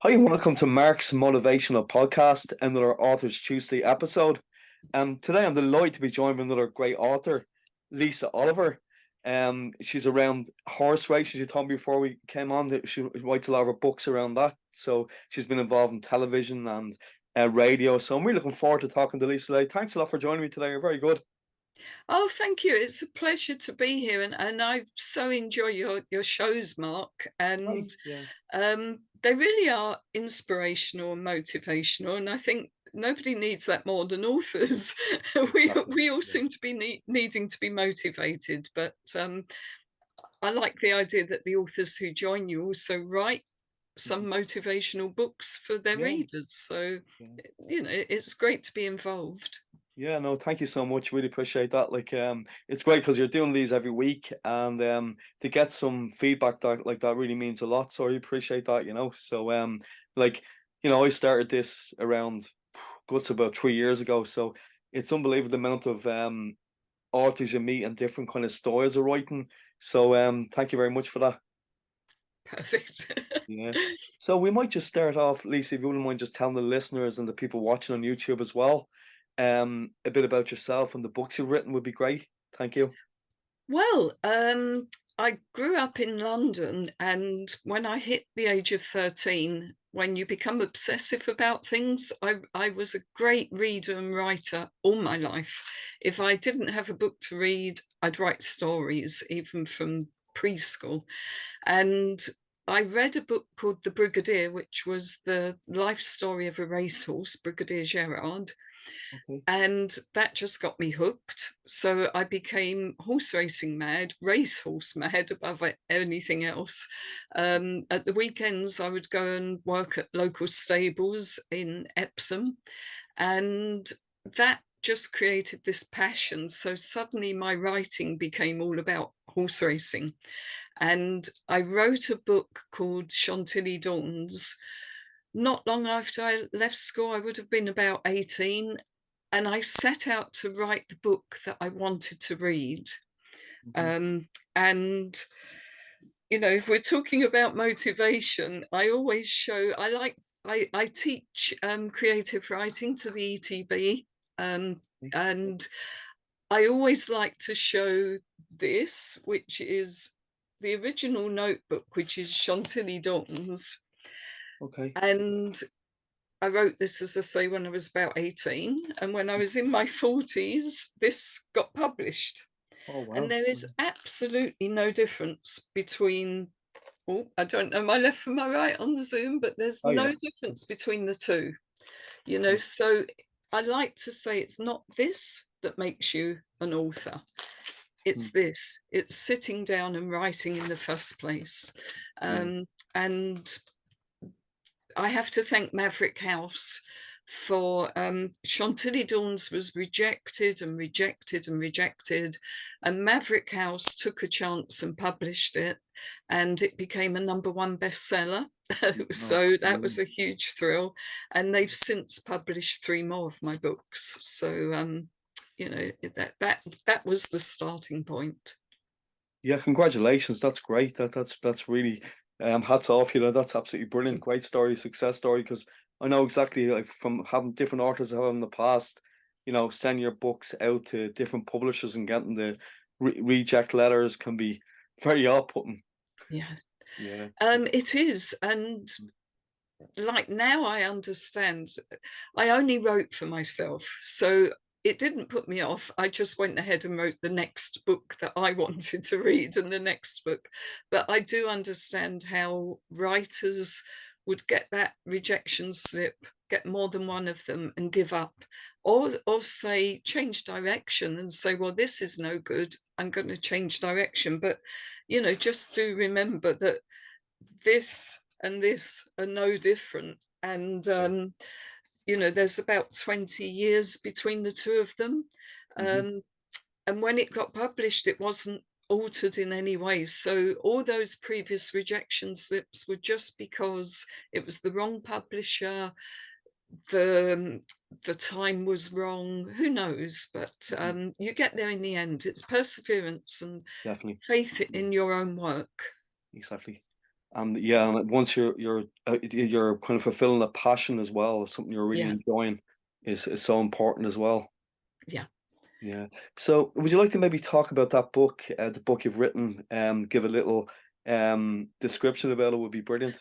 Hi, and welcome to Mark's Motivational Podcast, another Authors Tuesday episode. Today I'm delighted to be joined by another great author, Lissa Oliver. She's around horse races. You told me before we came on that she writes a lot of her books around that. So she's been involved in television and radio. So I'm really looking forward to talking to Lissa today. Thanks a lot for joining me today. You're very good. Oh, thank you. It's a pleasure to be here, and I so enjoy your shows, Mark. Hi. And Yeah. they really are inspirational and motivational. And I think nobody needs that more than authors. we Exactly. we all Yeah. seem to be needing to be motivated, but I like the idea that the authors who join you also write some Mhm. motivational books for their Yeah. readers. So Yeah. it's great to be involved. Yeah, no, thank you so much. Really appreciate that. It's great because you're doing these every week, and to get some feedback that really means a lot. So I really appreciate that. Like, I started this around guts about 3 years ago. So it's unbelievable the amount of authors you meet and different kind of styles of writing. So thank you very much for that. Perfect. Yeah. So we might just start off, Lisa, if you wouldn't mind just telling the listeners and the people watching on YouTube as well, a bit about yourself and the books you've written would be great. Thank you. Well, I grew up in London, and when I hit the age of 13, when you become obsessive about things, I was a great reader and writer all my life. If I didn't have a book to read, I'd write stories, even from preschool. And I read a book called The Brigadier, which was the life story of a racehorse, Brigadier Gerard, Okay. and that just got me hooked. So I became horse racing mad, racehorse mad above anything else. At the weekends, I would go and work at local stables in Epsom, and that just created this passion. So suddenly my writing became all about horse racing. And I wrote a book called Chantilly Dawns. Not long after I left school, I would have been about 18, and I set out to write the book that I wanted to read. Mhm. And if we're talking about motivation, I always show. I teach creative writing to the ETB, Okay. and I always like to show this, which is the original notebook, which is Chantilly Dawns, Okay. and I wrote this, as I say, when I was about 18. And when I was in my 40s, this got published. Oh And wow. there is absolutely no difference between, oh, I don't know my left from my right on the Zoom, but there's Oh no yeah. difference between the two, Okay. So I like to say it's not this that makes you an author. It's Mm. this, it's sitting down and writing in the first place. Yeah. And I have to thank Maverick House for Chantilly Dawns was rejected and rejected and rejected, and Maverick House took a chance and published it, and it became a #1 bestseller. Oh, So that was brilliant. a huge thrill, and they've since published 3 more of my books. So that was the starting point. Yeah, congratulations. That's great. That's really hats off, that's absolutely brilliant. Great story, success story, because I know exactly like from having different authors I have in the past, send your books out to different publishers and getting the reject letters can be very off-putting. Yeah, Yeah. it is, and like now I understand. I only wrote for myself, so it didn't put me off. I just went ahead and wrote the next book that I wanted to read and the next book. But I do understand how writers would get that rejection slip, get more than one of them and give up, or say change direction and say, well, this is no good, I'm going to change direction. But just do remember that this and this are no different. And Yeah. there's about 20 years between the two of them. Hmm. um, and when it got published, it wasn't altered in any way. So all those previous rejection slips were just because it was the wrong publisher, the the time was wrong, who knows. But Hmm. you get there in the end. It's perseverance and Definitely. faith Yeah, in your own work. exactly. And yeah, and once you're kind of fulfilling a passion as well, something you're really Yeah, enjoying is so important as well. yeah. Yeah. So would you like to maybe talk about that book, the book you've written, give a little description about it would be brilliant.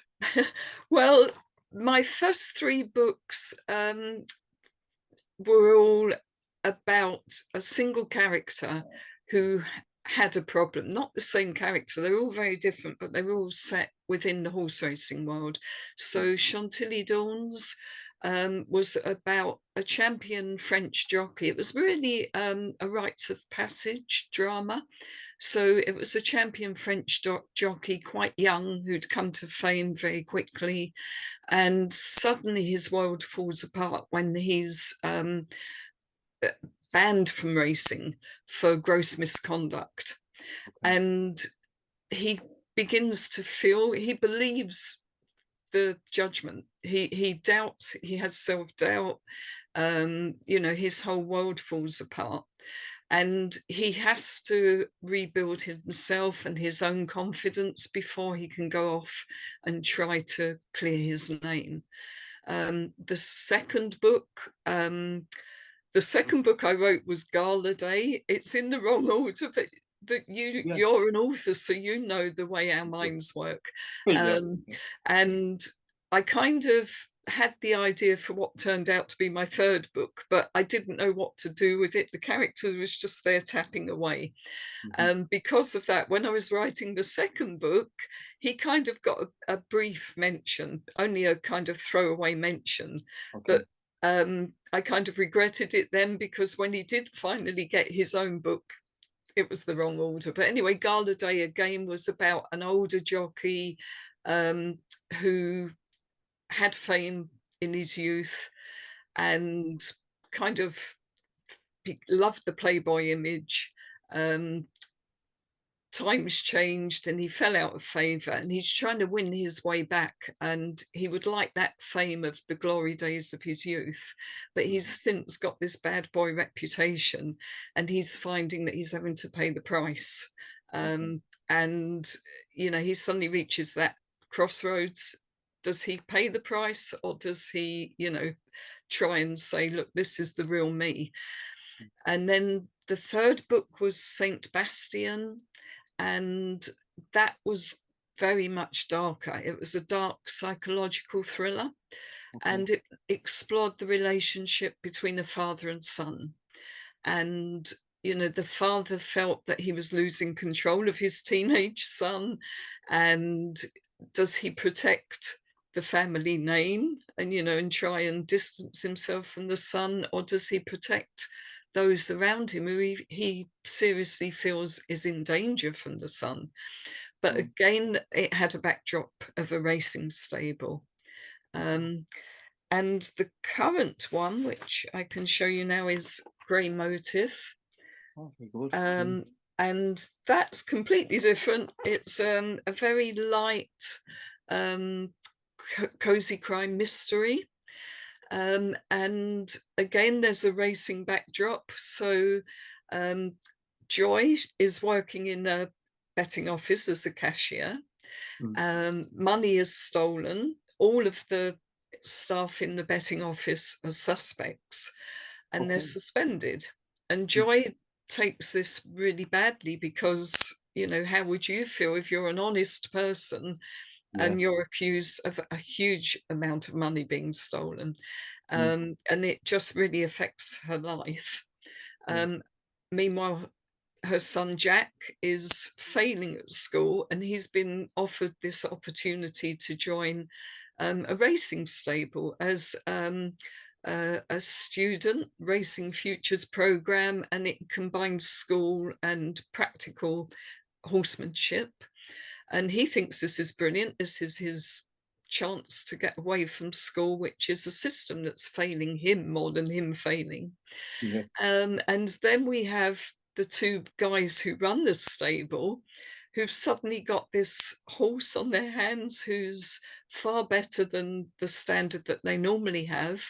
Well, my first three books were all about a single character who had a problem. Not the same character, they're all very different, but they're all set within the horse racing world. So Chantilly Dawns was about a champion French jockey. It was really a rites of passage drama. So it was a champion French jockey, quite young, who'd come to fame very quickly. And suddenly his world falls apart when he's banned from racing for gross misconduct. And he begins to feel, he believes the judgment. He doubts, he has self-doubt. His whole world falls apart. And he has to rebuild himself and his own confidence before he can go off and try to clear his name. The second book, I wrote was Gala Day. It's in the wrong order, but that Yeah. you're an author, so you know the way our minds work. Yeah. Um, and I kind of had the idea for what turned out to be my third book, but I didn't know what to do with it. The character was just there tapping away. Mhm. Because of that, when I was writing the second book, he kind of got a brief mention, only a kind of throwaway mention. Okay. But I kind of regretted it then, because when he did finally get his own book, it was the wrong order. But anyway, Gala Day again was about an older jockey who had fame in his youth and kind of loved the Playboy image. Um, Times changed and he fell out of favor, and he's trying to win his way back, and he would like that fame of the glory days of his youth, but he's since got this bad boy reputation, and he's finding that he's having to pay the price. Okay. And he suddenly reaches that crossroads. Does he pay the price, or does he try and say, look, this is the real me? And then the third book was Saint Bastian, and that was very much darker. It was a dark psychological thriller, Okay. and it explored the relationship between a father and son. And the father felt that he was losing control of his teenage son, and does he protect the family name and and try and distance himself from the son, or does he protect those around him who he seriously feels is in danger from the son? But Mm. again, it had a backdrop of a racing stable. Okay. um, and the current one, which I can show you now, is Grey Motive. Oh, very good. Mm. Um, and that's completely different. It's a very light, um, cozy crime mystery. And again, there's a racing backdrop. So um, Joy is working in a betting office as a cashier. Mm. Money is stolen. All of the staff in the betting office are suspects, and they're Okay. suspended. And Mm. Joy takes this really badly, because how would you feel if you're an honest person Yeah. and you're accused of a huge amount of money being stolen? Mm. And it just really affects her life. Yeah. um, Meanwhile, her son Jack is failing at school, and he's been offered this opportunity to join a racing stable as a student racing futures program, and it combines school and practical horsemanship. And he thinks this is brilliant. This is his chance to get away from school, which is a system that's failing him more than him failing. Yeah. And then we have the two guys who run the stable, who've suddenly got this horse on their hands who's far better than the standard that they normally have.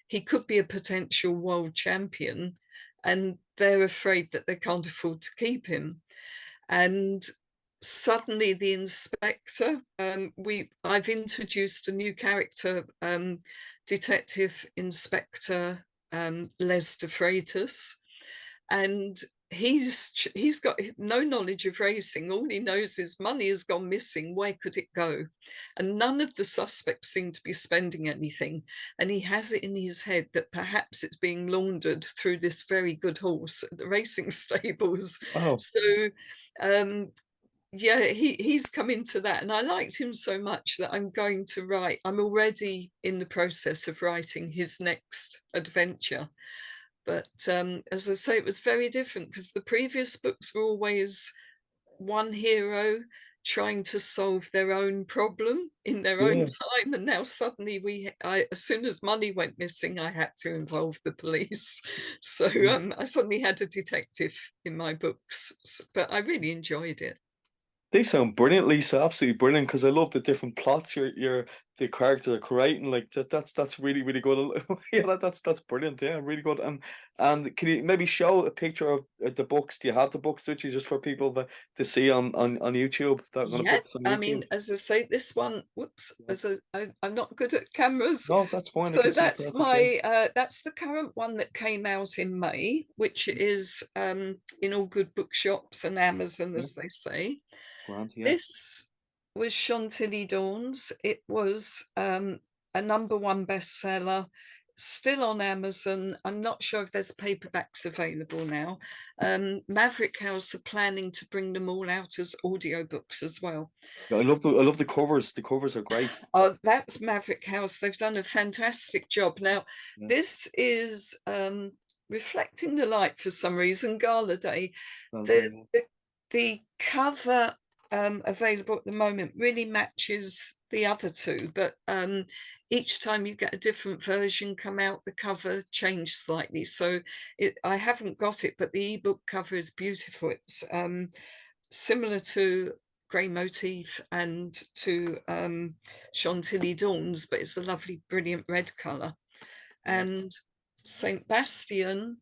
He could be a potential world champion, and they're afraid that they can't afford to keep him. And suddenly the inspector, I've introduced a new character, Detective Inspector Les de Freitas, and he's got no knowledge of racing. All he knows is money has gone missing. Where could it go? And none of the suspects seem to be spending anything. And he has it in his head that perhaps it's being laundered through this very good horse at the racing stables. Wow. So um, yeah, he's come into that, and I liked him so much that I'm already in the process of writing his next adventure. But as I say, it was very different because the previous books were always one hero trying to solve their own problem in their own Yeah. time, and now suddenly as soon as money went missing, I had to involve the police. So I suddenly had a detective in my books, but I really enjoyed it. They sound brilliant, Lisa. Absolutely brilliant. Because I love the different plots the characters are creating. Like that's really really good. Yeah, that's brilliant. Yeah, really good. And can you maybe show a picture of the books? Do you have the books with you just for people to see on YouTube? That I'm gonna Yeah, put this on I mean, YouTube. as I say, this one, whoops, Yeah. I'm not good at cameras. No, that's fine. I So can see it perfect. Yeah. that's the current one that came out in May, which is in all good bookshops and Amazon, Yeah. as they say. Grand. Yeah. This was Chantilly Dawns. It was a #1 bestseller, still on Amazon. I'm not sure if there's paperbacks available now. Maverick House are planning to bring them all out as audiobooks as well. Yeah, I love the covers. The covers are great. Oh, that's Maverick House. They've done a fantastic job. Now, Yeah. this is reflecting the light for some reason, Gala Day. Okay. The the, the cover available at the moment really matches the other two, but each time you get a different version come out, the cover changed slightly. So I haven't got it, but the ebook cover is beautiful. It's similar to grey motif and to Chantilly Dawns, but it's a lovely, brilliant red colour. Yeah. And Saint Bastian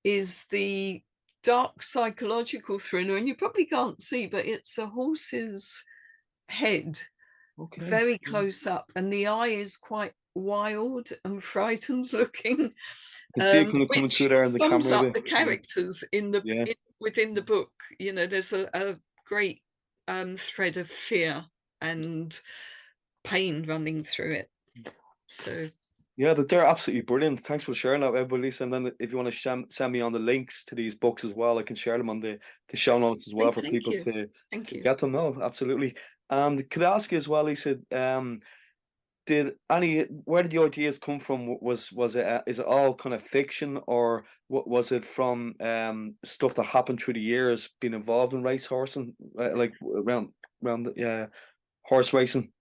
is the dark psychological thriller, and you probably can't see, but it's a horse's head Okay. very Yeah. close up, and the eye is quite wild and frightened looking, I can see it kind of coming which through there in the sums camera a up bit. the Yeah. characters Yeah. within the book. You know, there's a great thread of fear and pain running through it. So Yeah, they're absolutely brilliant. Thanks for sharing that, everybody. Lisa. And then if you want to send me on the links to these books as well, I can share them on the show notes as well for thank people you. Thank to you. get them. No, absolutely. And could I ask you as well, Lisa? Did any where did the ideas come from? Was it is it all kind of fiction, or what was it from stuff that happened through the years, being involved in race horsing, like around yeah, horse racing?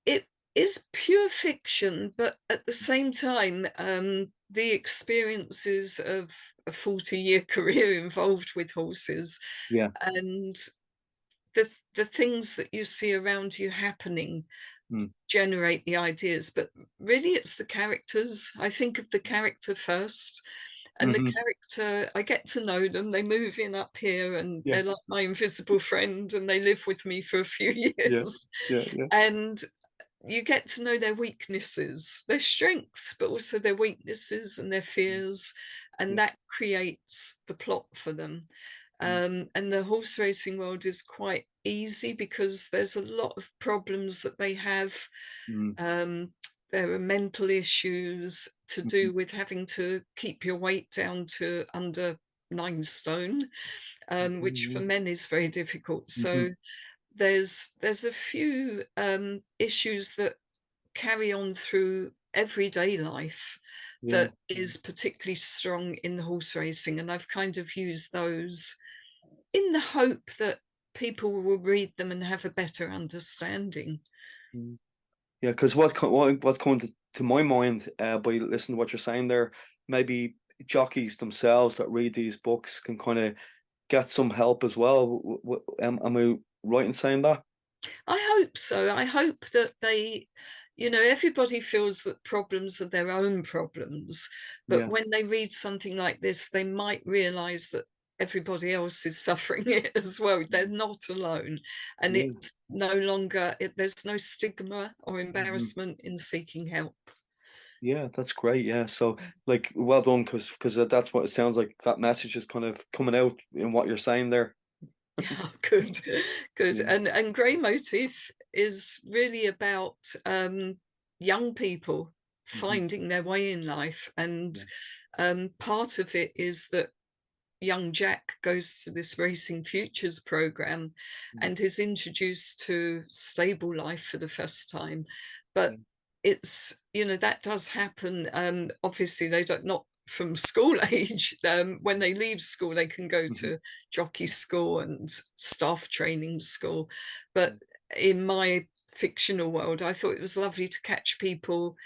It is pure fiction, but at the same time, the experiences of a 40-year career involved with horses Yeah. and the things that you see around you happening Mm. generate the ideas. But really, it's the characters. I think of the character first, and the Hmm. character, I get to know them. They move in up here, and Yeah. they're like my invisible friend, and they live with me for a few Yeah. years. Yeah. Yeah. And you get to know their weaknesses, their strengths, but also their weaknesses and their fears, and Yeah. that creates the plot for them. Mm. And the horse racing world is quite easy because there's a lot of problems that they have. Mm. Um, there are mental issues to Mhm. do with having to keep your weight down to under 9 stone, Okay. which for Yeah. men is very difficult. Mhm. So there's a few issues that carry on through everyday life Yeah. that is particularly strong in the horse racing, and I've kind of used those in the hope that people will read them and have a better understanding. Mm. Yeah, because what's coming to my mind by listening to what you're saying there, maybe jockeys themselves that read these books can kind of get some help as well. Am I right in saying that? I hope so. I hope that everybody feels that problems are their own problems, but Yeah. when they read something like this, they might realize that everybody else is suffering it as well. They're not alone, and Yeah. it's no longer, there's no stigma or Mhm. embarrassment in seeking help. Yeah, that's great. Yeah. So like well done, because that's what it sounds like. That message is kind of coming out in what you're saying there. Yeah, good, good. Yeah. And Grey Motif is really about young people Mhm. finding their way in life, and Yeah. part of it is that young Jack goes to this Racing Futures program Mm. and is introduced to stable life for the first time. Yeah. But it's, you know, that does happen. Obviously, they don't, not from school age. When they leave school, they can go Mhm. to jockey school and staff training school. But Mm. in my fictional world, I thought it was lovely to catch people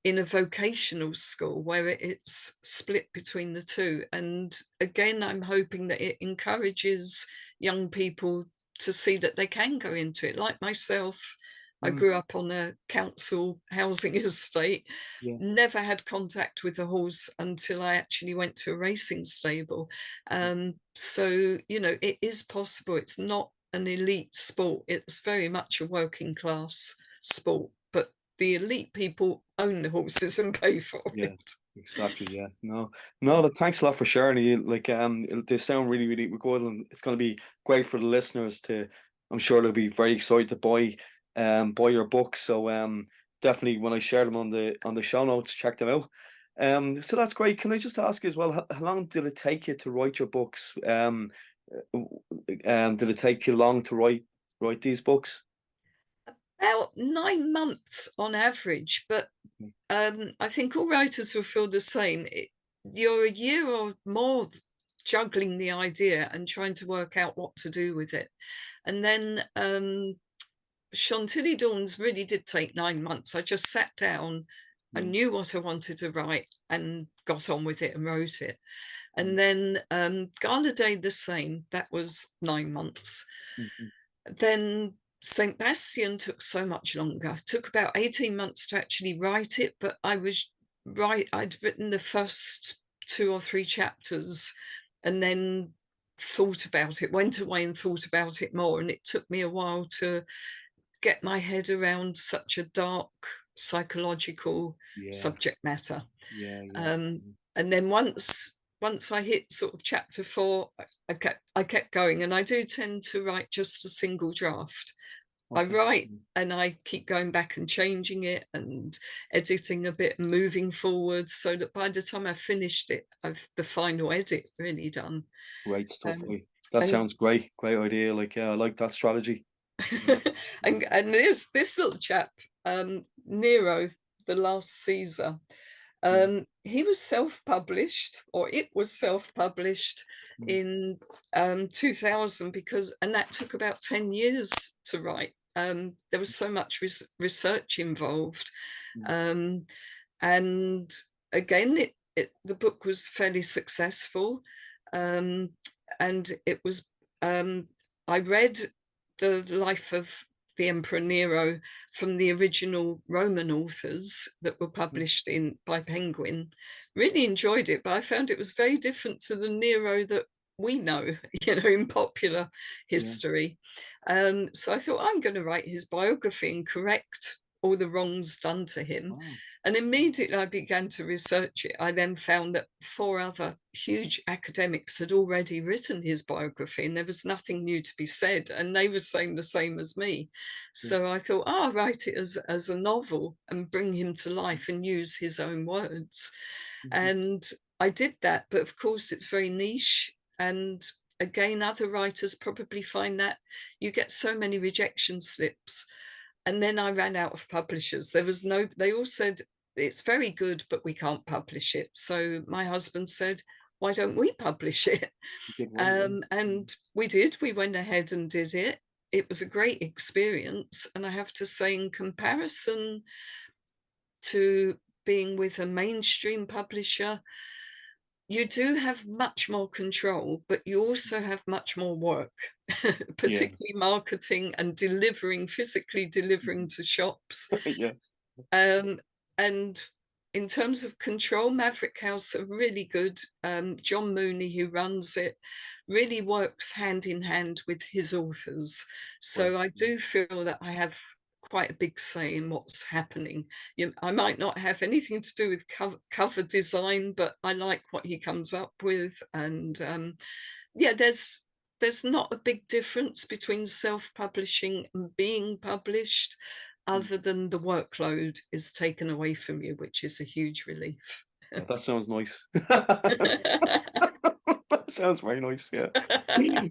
in a vocational school where it's split between the two. And again, I'm hoping that it encourages young people to see that they can go into it. Like myself, I Mm. grew up on a council housing estate, Yeah. never had contact with a horse until I actually went to a racing stable. So, you know, it is possible. It's not an elite sport, it's very much a working class sport, but the elite people own the horses and pay for Yeah, it. exactly. Yeah. No, no, thanks a lot for sharing. Like, they sound really, really good, and it's going to be great for the listeners to. I'm sure they'll be very excited to buy your book. So, definitely when I share them on the show notes, check them out. So that's great. Can I just ask you as well, how long did it take you to write your books? Did it take you long to write these books? About 9 months on average, but Mm. I think all writers will feel the same. You're a year or more juggling the idea and trying to work out what to do with it. And then Chantilly Dawns really did take 9 months. I just sat down, I Yeah. knew what I wanted to write and got on with it and wrote it. Mm. And then Gala Day the same, that was 9 months. Mhm. Then St. Bastian took so much longer. It took about 18 months to actually write it, but I'd written the first 2 or 3 chapters and then thought about it, went away and thought about it more. And it took me a while to get my head around such a dark psychological Yeah. subject matter. Yeah. Yeah. Um, Mm. and then once I hit sort of chapter 4, I kept going, and I do tend to write just a single draft. I Okay. write Mm. and I keep going back and changing it and editing a bit and moving forward, so that by the time I've finished it, I've the final edit really done. Great stuff. Um, That and sounds great. Great idea. Like, yeah, I like that strategy. Yeah. Mm. and this little chap, Nero, the last Caesar, Yeah. he was self-published, or it was self-published Mm. in 2000, because, and that took about 10 years to write. There was so much research involved. Mm. Um, and again, the book was fairly successful. Um, and it was, I read the life of the Emperor Nero from the original Roman authors that were Mm. published in by Penguin. Really enjoyed it, but I found it was very different to the Nero that we know, you know, in popular Yeah. history. So I thought, I'm going to write his biography and correct all the wrongs done to him. Wow. And immediately I began to research it. I then found that 4 other huge academics had already written his biography, and there was nothing new to be said. And they were saying the same as me. Yeah. So I thought, oh, I'll write it as a novel and bring him to life and use his own words. Mhm. And I did that. But of course, it's very niche. And again, other writers probably find that you get so many rejection slips. And then I ran out of publishers. There was no, they all said, it's very good, but we can't publish it. So my husband said, why don't we publish it? Good one. Yeah. Mm. And we did. We went ahead and did it. It was a great experience. And I have to say, in comparison to being with a mainstream publisher, you do have much more control, but you also have much more work, Yeah. particularly marketing and delivering, physically delivering Mhm. to shops. Yeah. And in terms of control, Maverick House are really good. John Mooney, who runs it, really works hand in hand with his authors. Right. So I Yeah. do feel that I have quite a big say in what's happening. I might not have anything to do with cover design, but I like what he comes up with. And yeah, there's not a big difference between self-publishing and being published, Mm. other than the workload is taken away from you, which is a huge relief. Yeah, that sounds nice. That sounds very nice, yeah.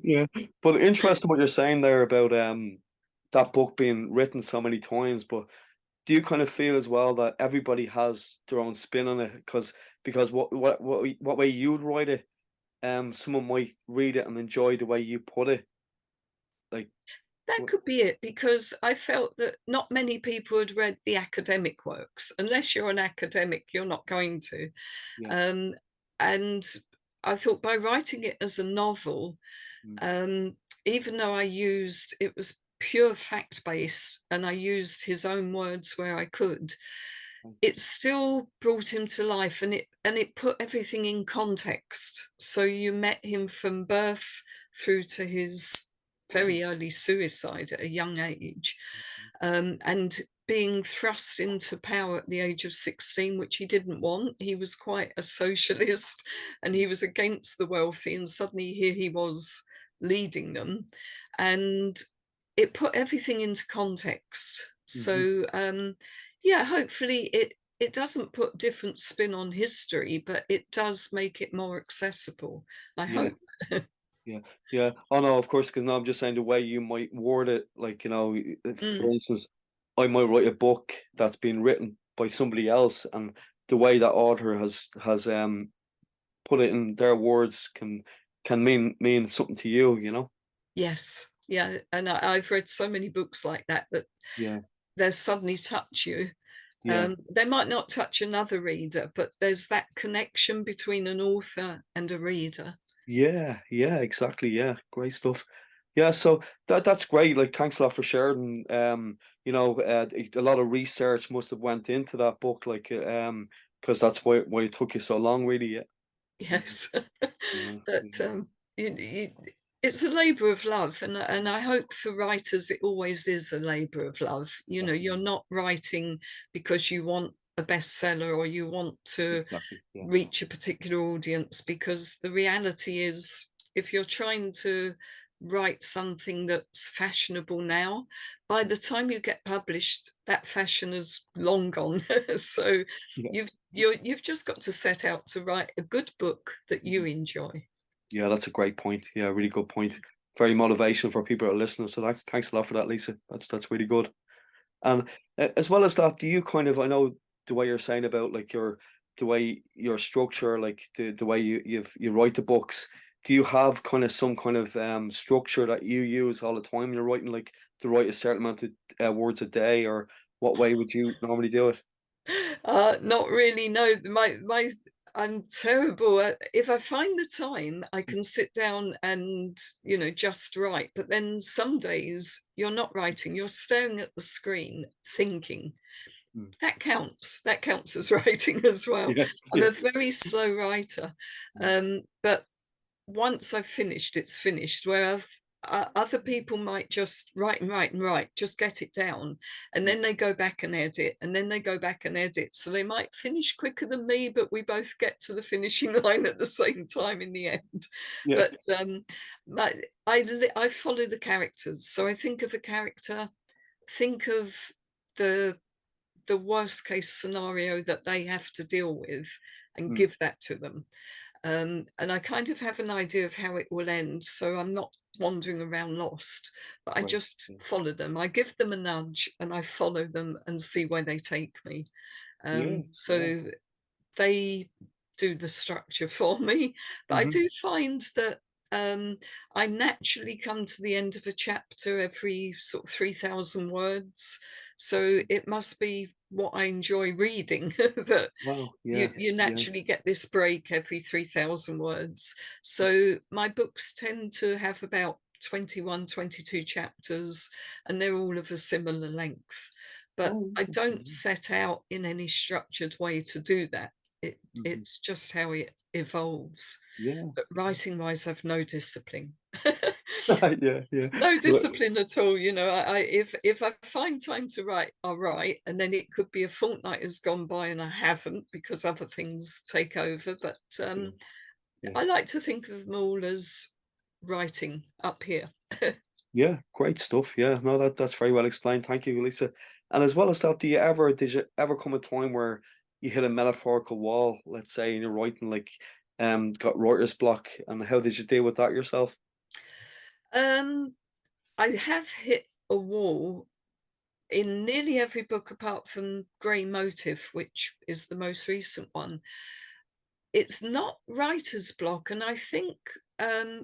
Yeah. But interesting what you're saying there about that book being written so many times, but do you kind of feel as well that everybody has their own spin on it? Because what way you'd write it, someone might read it and enjoy the way you put it. Like, That what? could be it, because I felt that not many people had read the academic works. Unless you're an academic, you're not going to. Yeah. Um, and I thought by writing it as a novel, Mm. um, even though it was pure fact based and I used his own words where I could, Right. it still brought him to life, and it put everything in context. So you met him from birth through to his Wow. very early suicide at a young age, Mhm. and being thrust into power at the age of 16, which he didn't want. He was quite a socialist and he was against the wealthy, and suddenly here he was leading them. And it put everything into context. Mhm. So yeah, hopefully it doesn't put different spin on history, but it does make it more accessible, I Yeah. hope. Yeah, yeah. Oh no, of course, because no, I'm just saying the way you might word it, like, for Mm, instance, I might write a book that's been written by somebody else, and the way that author has put it in their words can mean something to you, you know? yes, yeah, and I've read so many books like that that Yeah, they suddenly touch you. yeah. They might not touch another reader, but there's that connection between an author and a reader. Yeah, yeah, exactly. Yeah, great stuff. Yeah, so that's great. Like, thanks a lot for sharing. A lot of research must have went into that book, like, because that's why it took you so long, really. Yeah, yeah, Yes, yeah, but yeah. you, it's a labour of love, and I hope for writers it always is a labour of love. You know, you're Definitely, not writing because you want a bestseller or you want to exactly. Yeah. reach a particular audience, because the reality is, if you're trying to write something that's fashionable now, by the time you get published, that fashion is long gone. So Yeah. you've just got to set out to write a good book that you Mhm. enjoy. Yeah, that's a great point. Yeah, really good point. Very motivational for people that are listening. So thanks a lot for that, Lisa. That's really good. And as well as that, do you kind of, I know the way you're saying about like the way your structure, like the way you write the books, do you have kind of some kind of structure that you use all the time you're writing, like to write a certain amount of words a day, or what way would you normally do it? Not really. No, my I'm terrible at, if I find the time, I can sit down and just write. But then some days you're not writing; you're staring at the screen, thinking. Mm. That counts. That counts as writing as well. Yeah, I'm yeah. a very slow writer, Mm. but once I've finished, it's finished. Where other people might just write and write and write, just get it down, and Mm. then they go back and edit, and then they go back and edit. So they might finish quicker than me, but we both get to the finishing line at the same time in the end. Yeah. But I follow the characters. So I think of a character, think of the worst case scenario that they have to deal with, and Mm. give that to them. And I kind of have an idea of how it will end, so I'm not wandering around lost, but I Right. just Yeah. follow them. I give them a nudge and I follow them and see where they take me. Yeah. Yeah. So they do the structure for me. But I Hmm. do find that I naturally come to the end of a chapter every sort of 3,000 words. So it must be what I enjoy reading that Wow. you, Yeah. you Yeah. naturally get this break every 3,000 words. So my books tend to have about 21, 22 chapters, and they're all of a similar length. But Oh, I interesting. don't set out in any structured way to do that. Mhm. It's just how it evolves. Yeah. But writing wise, I've no discipline. Yeah, yeah. No Well, discipline at all. You know, if I find time to write, I'll write, and then it could be a fortnight has gone by and I haven't because other things take over. But yeah, yeah. I like to think of them all as writing up here. Yeah, great stuff. Yeah, no, that's very well explained. Thank you, Lisa. And as well as that, did you ever come a time where you hit a metaphorical wall, let's say, in your writing, like got writer's block, and how did you deal with that yourself? Um, I have hit a wall in nearly every book apart from Grey Motive, which is the most recent one. It's not writer's block, and I think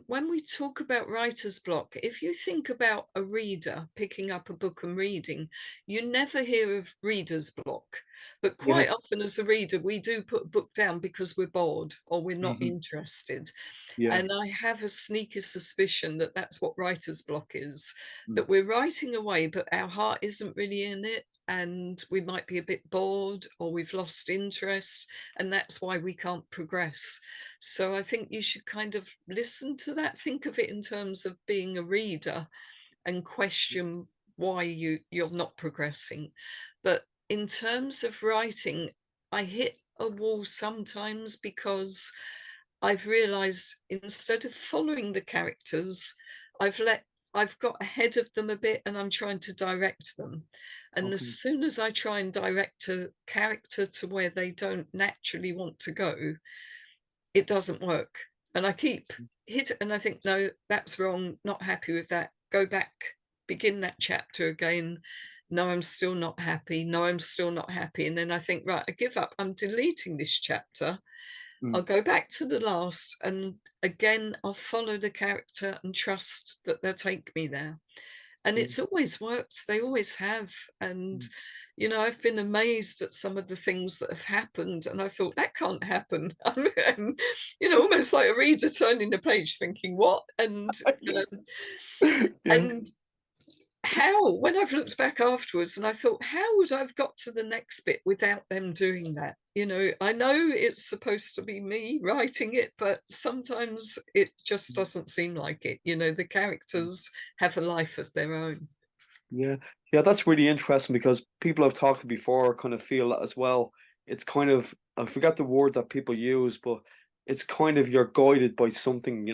when we talk about writer's block, if you think about a reader picking up a book and reading, you never hear of reader's block. But Yeah. quite often as a reader, we do put a book down because we're bored or we're not Hmm. interested. Yeah. And I have a sneaky suspicion that that's what writer's block is, Mm. that we're writing away, but our heart isn't really in it. And we might be a bit bored or we've lost interest, and that's why we can't progress. So I think you should kind of listen to that, think of it in terms of being a reader and question why you're not progressing. But in terms of writing, I hit a wall sometimes because I've realized instead of following the characters, I've let I've got ahead of them a bit and I'm trying to direct them. And as Okay. soon as I try and direct a character to where they don't naturally want to go, it doesn't work. And I keep and I think, no, that's wrong, not happy with that. Go back, begin that chapter again. No, I'm still not happy. No, I'm still not happy. And then I think, right, I give up. I'm deleting this chapter. I'll Mm. go back to the last, and again, I'll follow the character and trust that they'll take me there. And Yeah. it's always worked. They always have. And, Mm. you know, I've been amazed at some of the things that have happened. And I thought, that can't happen. And, you know, almost like a reader turning the page thinking, what? Yeah. Yeah. And how, when I've looked back afterwards and I thought, how would I have got to the next bit without them doing that? You know, I know it's supposed to be me writing it, but sometimes it just doesn't seem like it. You know, the Mm. characters have a life of their own. Yeah, yeah, that's really interesting because people I've talked to before kind of feel that as well. It's kind of, I forget the word that people use, but it's kind of you're guided by something,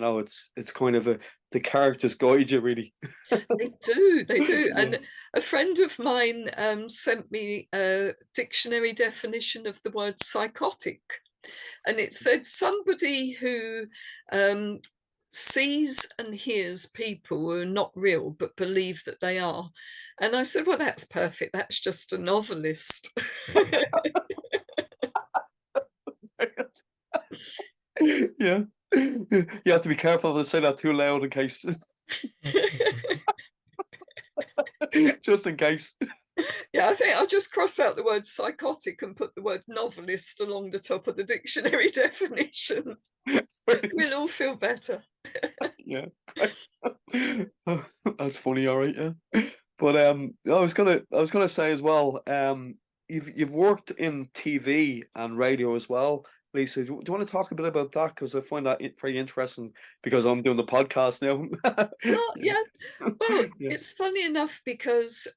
it's kind of the characters guide you really. They do, they do. Yeah. And a friend of mine sent me a dictionary definition of the word psychotic. And it said somebody who um, sees and hears people who are not real but believe that they are. And I said, well, that's perfect. That's just a novelist. Yeah. You have to be careful to say that too loud in case, just in case. Yeah, I think I'll just cross out the word psychotic and put the word novelist along the top of the dictionary definition. We'll all feel better. Yeah. That's funny, all right, yeah. But I was gonna say as well, you've worked in TV and radio as well, Lisa. Do you want to talk a bit about that? Because I find that very interesting because I'm doing the podcast now. Oh, Yeah. yeah. Well, Yeah. it's funny enough because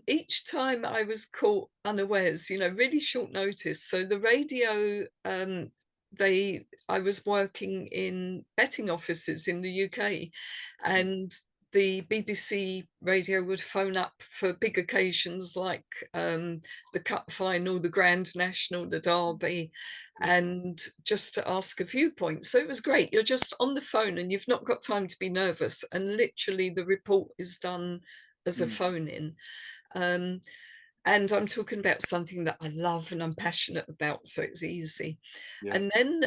each time I was caught unawares, you know, really short notice. So the radio, I was working in betting offices in the UK, and the BBC radio would phone up for big occasions like the Cup final, the Grand National, the Derby, Yeah. and just to ask a viewpoint. So it was great. You're just on the phone and you've not got time to be nervous. And literally, the report is done as a Mm. phone in. Um, and I'm talking about something that I love and I'm passionate about, so it's easy. Yeah. And then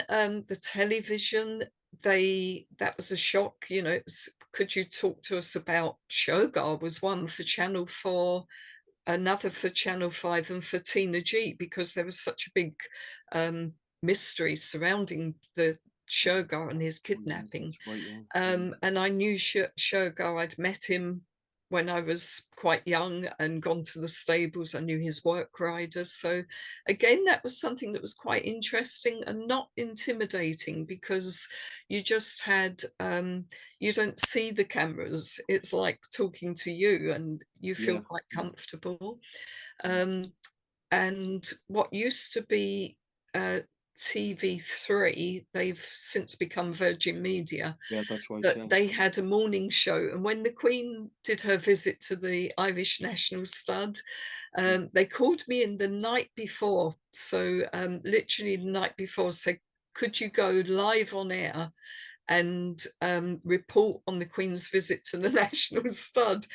the television, that was a shock. You know, could you talk to us about Shogar was one for Channel 4, another for Channel 5 and for Tina G, because there was such a big um, mystery surrounding the Shogar and his Oh, yeah, kidnapping. that's right. Yeah. And I knew Shogar, I'd met him when I was quite young and gone to the stables. I knew his work riders. So again, that was something that was quite interesting and not intimidating, because you just had, you don't see the cameras. It's like talking to you and you feel Yeah. quite comfortable. Um, and what used to be uh, TV3, they've since become Virgin Media, Yeah, that's right. that Yeah. they had a morning show. And when the Queen did her visit to the Irish National Stud, they called me in the night before. So literally the night before, said, could you go live on air and report on the Queen's visit to the National Stud?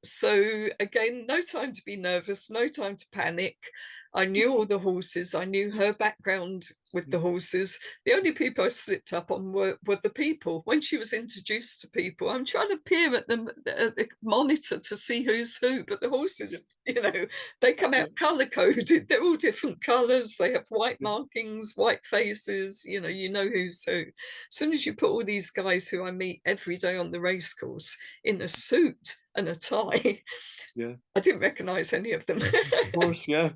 So again, no time to be nervous, no time to panic. I knew all the horses. I knew her background with the horses. The only people I slipped up on were the people. When she was introduced to people, I'm trying to peer at them at the monitor to see who's who, but the Yeah. horses, they come Yeah. out color coded. They're all different colors. They have white Yeah. markings, white faces. You know who's who. As soon as you put all these guys who I meet every day on the race course in a suit and a tie, Yeah. I didn't recognize any of them. Of course. Yeah.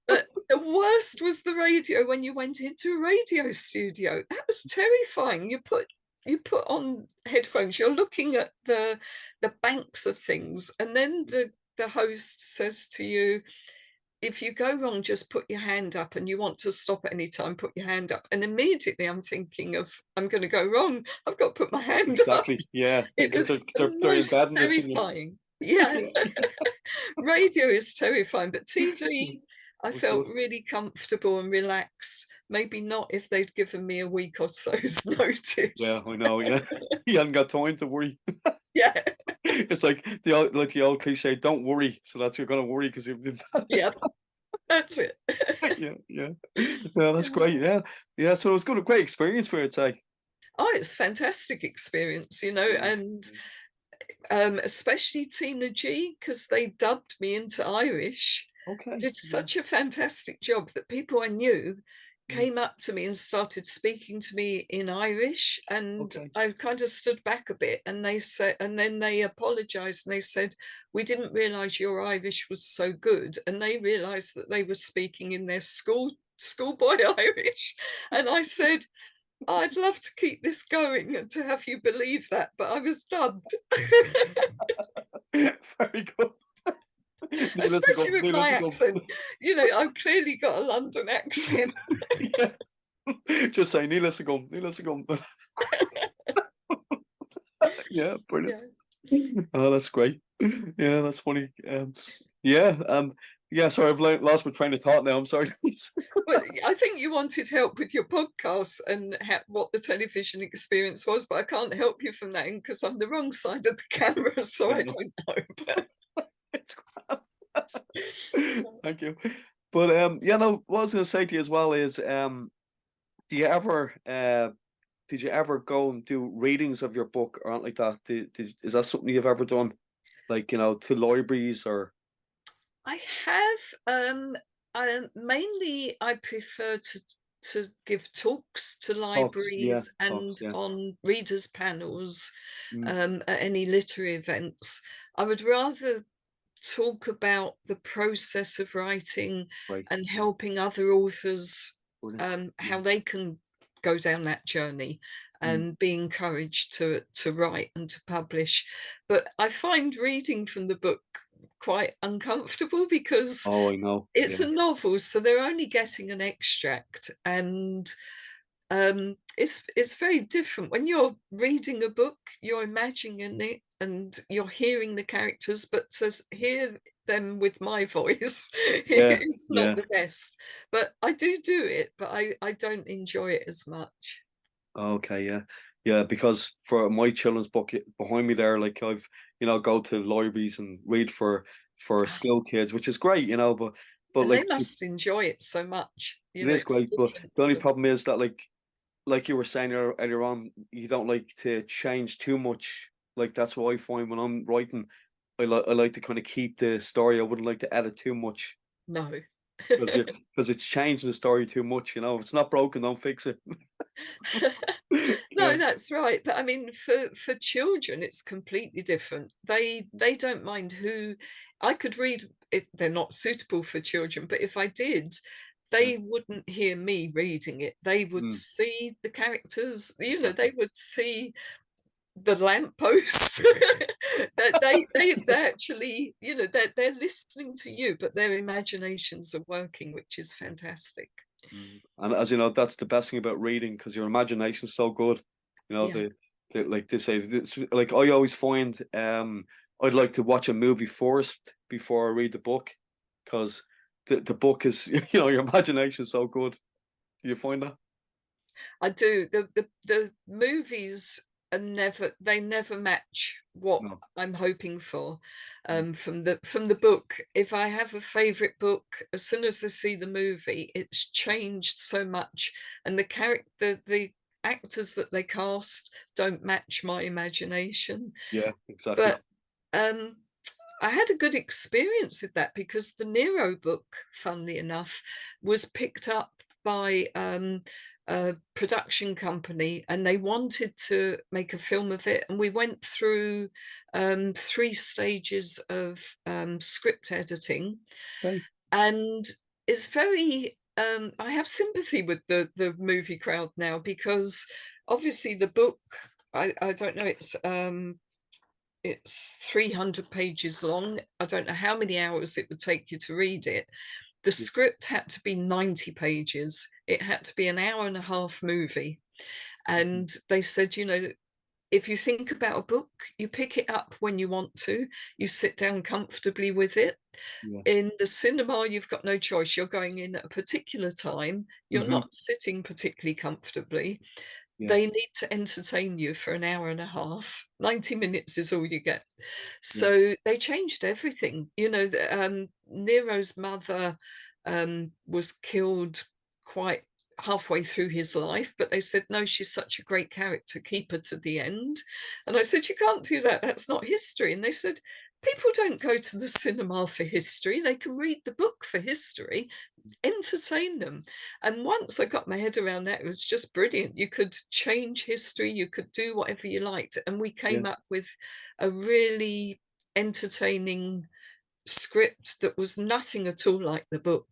But the worst was the radio. When you went into a radio studio, that was terrifying. You put on headphones, you're looking at the banks of things, and then the host says to you, if you go wrong, just put your hand up, and you want to stop at any time, put your hand up. And immediately I'm thinking of, I'm going to go wrong, I've got to put my hand up. Exactly. Yeah. It Because was the they're most embedding this in you. terrifying. Yeah. Yeah. Radio is terrifying, but Yeah. TV, I Was felt good. really comfortable and relaxed. Maybe not if they'd given me a week or so's Yeah, notice. I know. Yeah. You hadn't got time to worry. Yeah, It's like the old cliche, don't worry. So that's you're gonna worry because you've been yeah, that's it. yeah, yeah. Yeah, that's great. Yeah. Yeah. So it's good a great experience for you, I'd say. Oh, it's fantastic experience, Yeah. and especially Tina G, because they dubbed me into Irish, Okay. did Yeah. such a fantastic job that people I knew Mm. came up to me and started speaking to me in Irish, and Okay. I kind of stood back a bit, and they said, and then they apologized, and they said, we didn't realize your Irish was so good, and they realized that they were speaking in their schoolboy Irish. And I said, I'd love to keep this going and to have you believe that, but I was dubbed. Very good. Needless to Especially go. with Needless my to go. accent. I've clearly got a London accent. Yeah. Just say needless to go. Needless to go. Yeah, Yeah. brilliant. Oh, that's great. Yeah, that's funny. Yeah, yeah. Sorry, I've lost my train of thought now. I'm sorry. Well, I think you wanted help with your podcast and what the television experience was, but I can't help you from that because I'm the wrong side of the camera, so I I know. don't know. It's Thank you. But yeah, no, what I was gonna say to you as well is do you ever did you ever go and do readings of your book or anything like that? Is that something you've ever done? Like, to libraries or I have, mainly I prefer to give talks to talks? Yeah, libraries talks, and yeah. on readers panels, Mm, at any literary events. I would rather talk about the process of writing right. and helping other authors, Brilliant. how Yeah. they can go down that journey Mm. and be encouraged to write and to publish. But I find reading from the book quite uncomfortable because Oh, I know. it's Yeah. a novel, so they're only getting an extract, and it's very different when you're reading a book. You're imagining it and you're hearing the characters, but to hear them with my voice, Yeah. it's not Yeah. the best. But I do it, but I don't enjoy it as much. Okay, yeah. Yeah, because for my children's book behind me there, like I've, go to libraries and read for school kids, which is great, but And they like must enjoy it so much. it is It's great, but different the only for problem is that like you were saying earlier on, you don't like to change too much. Like that's what I find when I'm writing. I like to kind of keep the story. I wouldn't like to edit too much. no. because it's changing the story too much. You know, if it's not broken, don't fix it. No, Yeah. that's right. But I mean, for children, it's completely different. They don't mind who I could read. They're not suitable for children, but if I did, Yeah. they wouldn't hear me reading it. They would Mm, see the characters. exactly. They would see the lampposts. They actually, they're listening to you, but their imaginations are working, which is fantastic. And as you know, that's the best thing about reading because your imagination's so good. You know, Yeah. like they say, like I always find, I'd like to watch a movie first before I read the book because the book is, you know, your imagination's so good. Do you find that? I do. The movies are never they never match what No. I'm hoping for Mm. from the book. If I have a favorite book, as soon as I see the movie, it's changed so much, and the actors that they cast don't match my imagination. Yeah, exactly. But um, I had a good experience with that because the Nero book, funnily enough, was picked up by a production company and they wanted to make a film of it. And we went through 3 stages of script editing. Okay. And it's very, I have sympathy with the movie crowd now because obviously the book, I don't know, it's 300 pages long. I don't know how many hours it would take you to read it. The Yeah. script had to be 90 pages. It had to be an hour and a half movie. Mhm. And they said, if you think about a book, you pick it up when you want to, you sit down comfortably with it. Yeah. In the cinema, you've got no choice. You're going in at a particular time. You're Hmm. not sitting particularly comfortably. Yeah. They need to entertain you for an hour and a half. 90 minutes is all you get. Yeah. So they changed everything. Nero's mother was killed quite halfway through his life, but they said, no, she's such a great character, keep her to the end. And I said, you can't do that. That's not history. And they said, people don't go to the cinema for history. They can read the book for history, entertain them. And once I got my head around that, it was just brilliant. You could change history, you could do whatever you liked. And we Yeah. came up with a really entertaining script that was nothing at all like the book.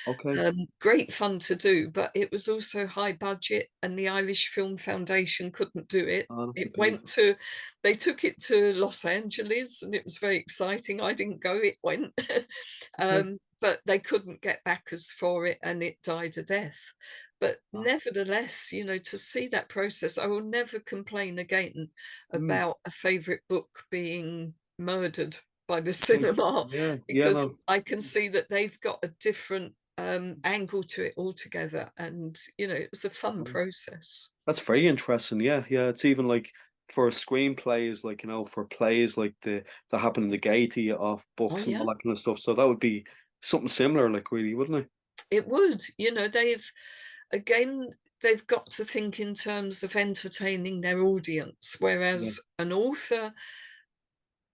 Okay. Great fun to do, but it was also high budget, and the Irish Film Foundation couldn't do it. Oh, that's a It pity. went to, they took it to Los Angeles, and it was very exciting. I didn't go, it went. Okay. But they couldn't get backers for it, and it died a death. But Ah. nevertheless, to see that process, I will never complain again Mm. about a favorite book being murdered by the Okay. cinema Yeah. Yeah. because No. I can see that they've got a different angle to it altogether, and it's a fun process. That's very interesting. Yeah, yeah. It's even like for screenplays, like, you know, for plays like the that happen in the Gaiety of Oh books and all yeah, that kind of stuff. So that would be something similar, like really, wouldn't it? it would. Again, they've got to think in terms of entertaining their audience, Yeah. whereas an author,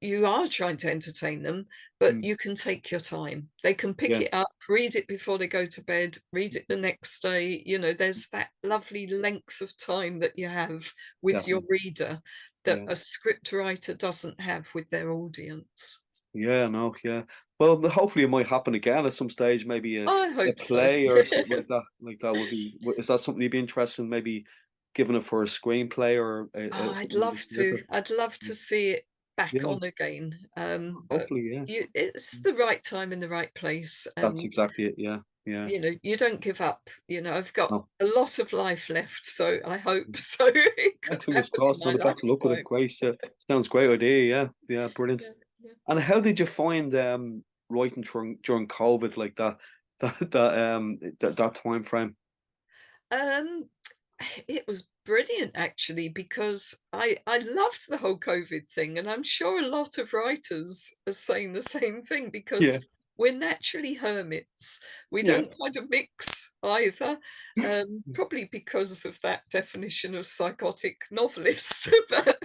you are trying to entertain them, but Mm. you can take your time. They can pick Yeah, it up, read it before they go to bed, read it the next day. There's that lovely length of time that you have with your definitely. reader that Yeah. a script writer doesn't have with their audience. Yeah, no, yeah. Well, hopefully it might happen again at some stage, maybe I a hope so. play or something like that. Like that would be, is that something you'd be interested in, maybe giving it for a screenplay or Oh, I'd something love that's with to. it? I'd love to see it back Yeah, on again. But hopefully, yeah. it's the right time in the right place, That's and exactly it. Yeah, yeah. you don't give up. I've got No. a lot of life left, so I hope so. It Oh, could fingers happen in crossed. No, my the best of luck with it. lifetime. Great. Sounds great idea. Yeah. Yeah. Brilliant. Yeah, yeah. And how did you find writing during COVID like that that time frame? Um, it was brilliant actually because I loved the whole COVID thing, and I'm sure a lot of writers are saying the same thing because Yeah. we're naturally hermits. We Yeah. don't kind of mix either, probably because of that definition of psychotic novelist. But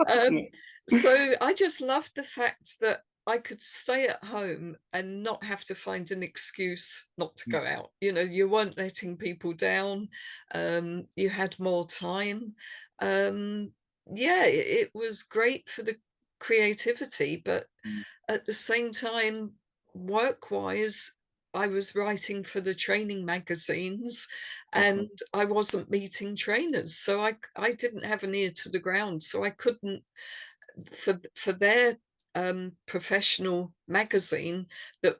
Yeah. um, so I just loved the fact that I could stay at home and not have to find an excuse not to Mm, go out. You know, you weren't letting people down. You had more time. Um, yeah, it was great for the creativity, but mm. at the same time, work-wise, I was writing for the training magazines Okay. and I wasn't meeting trainers. So I didn't have an ear to the ground. So I couldn't for their professional magazine that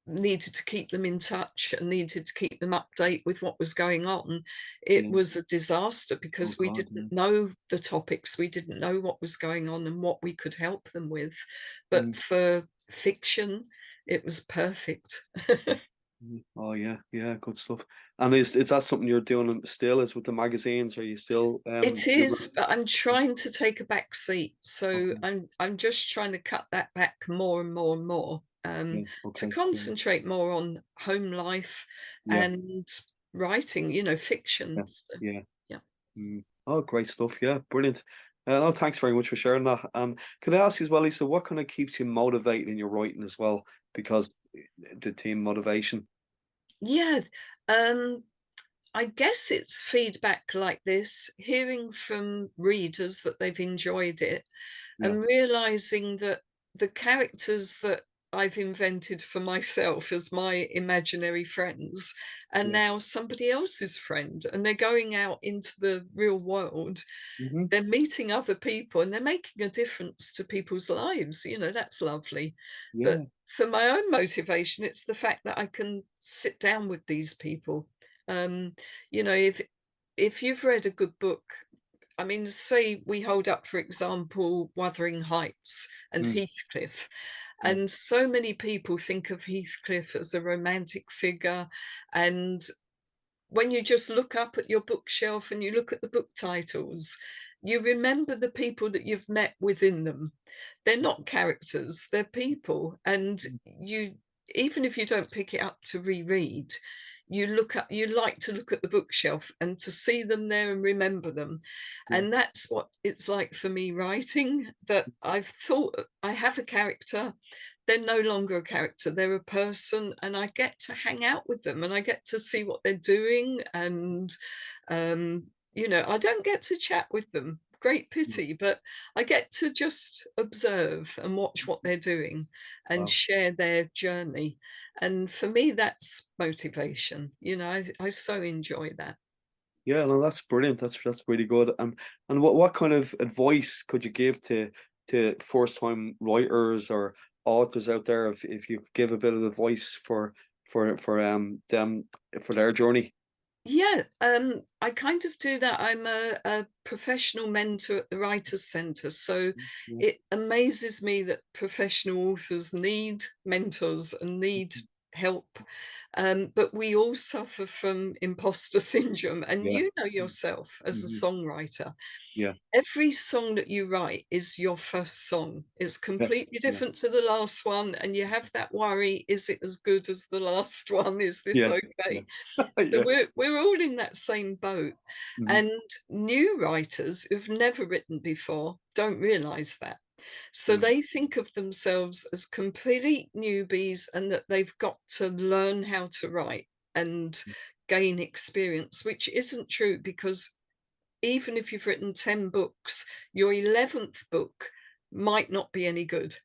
needed to keep them in touch and needed to keep them update with what was going on. It Yeah. was a disaster Oh because we God. Yeah. didn't know the topics, we didn't know what was going on and what we could help them with. But Mm, for fiction, it was perfect. mm. Oh yeah, yeah, good stuff. And is that something you're doing still? Is with the magazines? Are you still It is, but I'm trying to take a back seat. So Okay. I'm just trying to cut that back more and more and more, Yeah. to Okay. Yeah. concentrate more on home life Yeah. and writing, you know, fiction. Yeah. So, Yeah. yeah. Mm. Oh, great stuff. Yeah, brilliant. No, thanks very much for sharing that. Could I ask you as well, Lisa, what kind of keeps you motivated in your writing as well? Because the team motivation. Yeah. Um, I guess it's feedback like this, hearing from readers that they've enjoyed it Yeah. and realizing that the characters that I've invented for myself as my imaginary friends are Yeah. now somebody else's friend, and they're going out into the real world. Hmm. They're meeting other people and they're making a difference to people's lives. You know, that's lovely. But Yeah. for my own motivation, it's the fact that I can sit down with these people. Um, you know, if you've read a good book, I mean, say we hold up, for example, Wuthering Heights and Mm. Heathcliff. Yeah. And so many people think of Heathcliff as a romantic figure. And when you just look up at your bookshelf and you look at the book titles, you remember the people that you've met within them. They're not characters, they're people. And Mm. you, even if you don't pick it up to reread, you like to look at the bookshelf and to see them there and remember them. Yeah. And that's what it's like for me writing, that I've thought I have a character, they're no longer a character, they're a person, and I get to hang out with them and I get to see what they're doing. And you know, I don't get to chat with them, great Mm. pity, but I get to just observe and watch what they're doing and Wow. share their journey. And for me, that's motivation. You know, I so enjoy that. Yeah, no, that's brilliant. That's really good. And what kind of advice could you give to first time writers or authors out there if you could give a bit of advice for them for their journey? Yeah, I kind of do that. I'm a professional mentor at the Writers' Centre, so Yeah. it amazes me that professional authors need mentors and need help. But we all suffer from imposter syndrome, and Yeah. you know yourself as a Hmm. songwriter. Yeah. Every song that you write is your first song. It's Yeah. completely Yeah. different to the last one, and you have that worry, is it as good as the last one? Is this Yeah. Yeah. okay? So Yeah. we're all in that same boat. Hmm. And new writers who've never written before don't realize that. So Yeah. they think of themselves as complete newbies and that they've got to learn how to write and gain experience, which isn't true, because even if you've written 10 books, your 11th book might not be any good.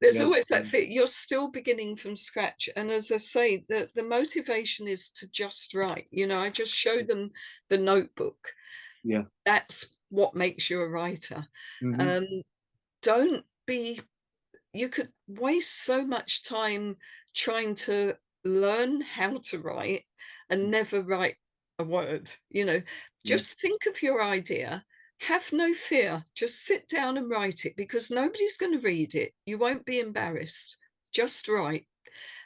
There's Yeah. always that Mm. fear. You're still beginning from scratch. And as I say, the motivation is to just write. You know, I just show them the notebook. Yeah. That's what makes you a writer. Hmm. Um, don't be, you could waste so much time trying to learn how to write and never write a word. You know, Yeah. just think of your idea, have no fear, just sit down and write it, because nobody's going to read it, you won't be embarrassed, just write.